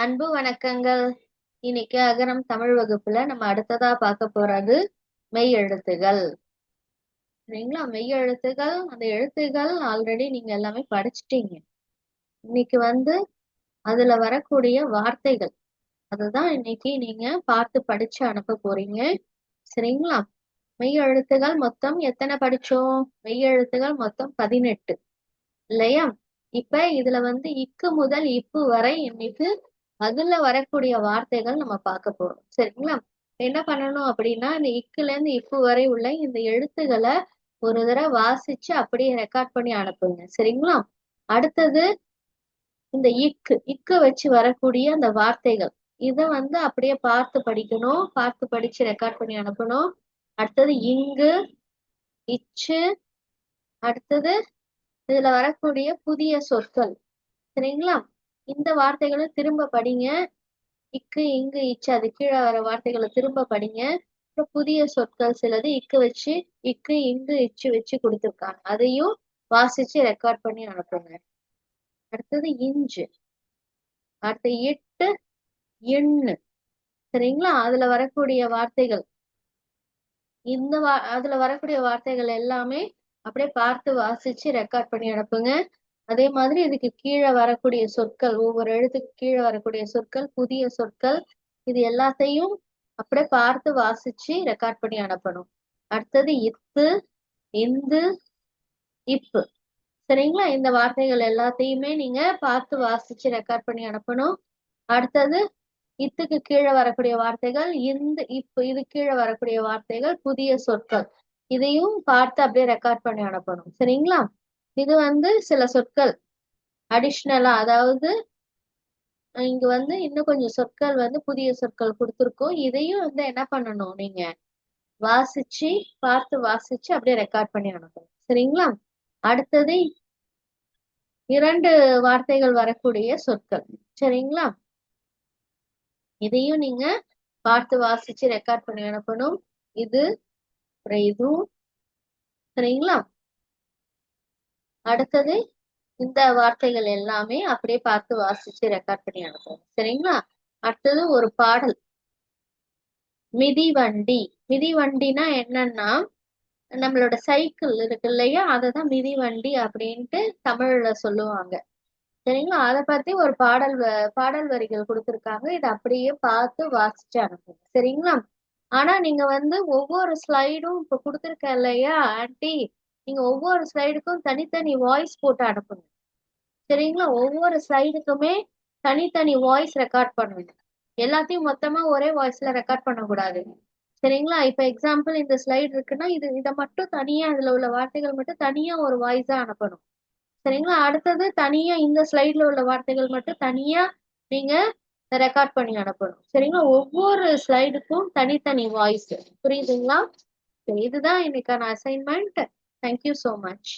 அன்பு வணக்கங்கள். இன்னைக்கு அகரம் தமிழ் வகுப்புல நம்ம அடுத்ததா பார்க்க போறது மெய் எழுத்துகள். சரிங்களா? மெய் எழுத்துகள், அந்த எழுத்துகள் ஆல்ரெடி நீங்க எல்லாமே படிச்சிட்டீங்க. இன்னைக்கு அதுல வரக்கூடிய வார்த்தைகள், அதுதான் இன்னைக்கு நீங்க பார்த்து படிச்சு அனுப்ப போறீங்க. சரிங்களா? மெய் எழுத்துகள் மொத்தம் எத்தனை படிச்சோம்? மெய் எழுத்துகள் மொத்தம் 18 இல்லையா? இப்ப இதுல இக்கு முதல் இப்பு வரை இன்னைக்கு அதுல வரக்கூடிய வார்த்தைகள் நம்ம பார்க்க போறோம். சரிங்களா? என்ன பண்ணணும் அப்படின்னா, இந்த இக்குல இருந்து இப்பு வரை உள்ள இந்த எழுத்துக்களை ஒரு தடவை வாசிச்சு அப்படியே ரெக்கார்ட் பண்ணி அனுப்புங்க. சரிங்களா? அடுத்தது இந்த இக்கு இக்கு வச்சு வரக்கூடிய அந்த வார்த்தைகள் இத அப்படியே பார்த்து படிக்கணும். பார்த்து படிச்சு ரெக்கார்ட் பண்ணி அனுப்பணும். அடுத்தது இங்கு, இச்சு, அடுத்தது இதுல வரக்கூடிய புதிய சொற்கள். சரிங்களா? இந்த வார்த்தைகளை திரும்ப படிங்க. இக்கு, இங்கு, இச்சு, அது கீழே வர வார்த்தைகளை திரும்ப படிங்க. அப்புறம் புதிய சொற்கள் சிலது இக்கு வச்சு, இக்கு, இங்கு, இச்சு வச்சு கொடுத்துருக்காங்க. அதையும் வாசிச்சு ரெக்கார்ட் பண்ணி அனுப்புங்க. அடுத்தது இஞ்சு, அடுத்து இட்டு, எண்ணு. சரிங்களா? அதுல வரக்கூடிய வார்த்தைகள் அதுல வரக்கூடிய வார்த்தைகள் எல்லாமே அப்படியே பார்த்து வாசிச்சு ரெக்கார்ட் பண்ணி அனுப்புங்க. அதே மாதிரி இதுக்கு கீழே வரக்கூடிய சொற்கள், ஒவ்வொரு எழுத்துக்கு கீழே வரக்கூடிய சொற்கள், புதிய சொற்கள், இது எல்லாத்தையும் அப்படியே பார்த்து வாசிச்சு ரெக்கார்ட் பண்ணி அனுப்பணும். அடுத்தது இத்து, இந்து, இப்பு. சரிங்களா? இந்த வார்த்தைகள் எல்லாத்தையுமே நீங்க பார்த்து வாசிச்சு ரெக்கார்ட் பண்ணி அனுப்பணும். அடுத்தது இத்துக்கு கீழே வரக்கூடிய வார்த்தைகள், இந்த இப்பு, இது கீழே வரக்கூடிய வார்த்தைகள், புதிய சொற்கள், இதையும் பார்த்து அப்படியே ரெக்கார்ட் பண்ணி அனுப்பணும். சரிங்களா? இது சில சொற்கள் அடிஷ்னலா, அதாவது இங்க இன்னும் கொஞ்சம் சொற்கள் புதிய சொற்கள் கொடுத்துருக்கோம். இதையும் என்ன பண்ணணும், நீங்க வாசிச்சு பார்த்து வாசிச்சு அப்படியே ரெக்கார்ட் பண்ணி அனுப்பணும். சரிங்களா? அடுத்தது 2 வார்த்தைகள் வரக்கூடிய சொற்கள். சரிங்களா? இதையும் நீங்க பார்த்து வாசிச்சு ரெக்கார்ட் பண்ணி அனுப்பணும். இது அப்புறம் இதுவும். சரிங்களா? அடுத்தது இந்த வார்த்தைகள் எல்லாமே அப்படியே பார்த்து வாசிச்சு ரெக்கார்ட் பண்ணி அனுப்பணும். சரிங்களா? அடுத்தது ஒரு பாடல். மிதிவண்டி. மிதிவண்டினா என்னன்னா, நம்மளோட சைக்கிள் இருக்கு இல்லையா, அததான் மிதிவண்டி அப்படின்ட்டு தமிழ்ல சொல்லுவாங்க. சரிங்களா? அதை பத்தி ஒரு பாடல் வரிகள் கொடுத்திருக்காங்க. இதை அப்படியே பார்த்து வாசிச்சு அனுப்புங்க. சரிங்களா? ஆனா நீங்க ஒவ்வொரு ஸ்லைடும் இப்ப கொடுத்துருக்க இல்லையா ஆன்டி, நீங்க ஒவ்வொரு ஸ்லைடுக்கும் தனித்தனி வாய்ஸ் போட்டு அனுப்புங்க. சரிங்களா? ஒவ்வொரு ஸ்லைடுக்குமே தனித்தனி வாய்ஸ் ரெக்கார்ட் பண்ணுங்க. எல்லாத்தையும் மொத்தமா ஒரே வாய்ஸ்ல ரெக்கார்ட் பண்ணக்கூடாது. சரிங்களா? இப்ப எக்ஸாம்பிள் இந்த ஸ்லைடு இருக்குன்னா இதை மட்டும் தனியா, இதுல உள்ள வார்த்தைகள் மட்டும் தனியா ஒரு வாய்ஸா அனுப்பணும். சரிங்களா? அடுத்தது தனியா இந்த ஸ்லைட்ல உள்ள வார்த்தைகள் மட்டும் தனியா நீங்க ரெக்கார்ட் பண்ணி அனுப்பணும். சரிங்களா? ஒவ்வொரு ஸ்லைடுக்கும் தனித்தனி வாய்ஸ். புரியுதுங்களா? இதுதான் இன்னைக்கான அசைன்மெண்ட். Thank you so much.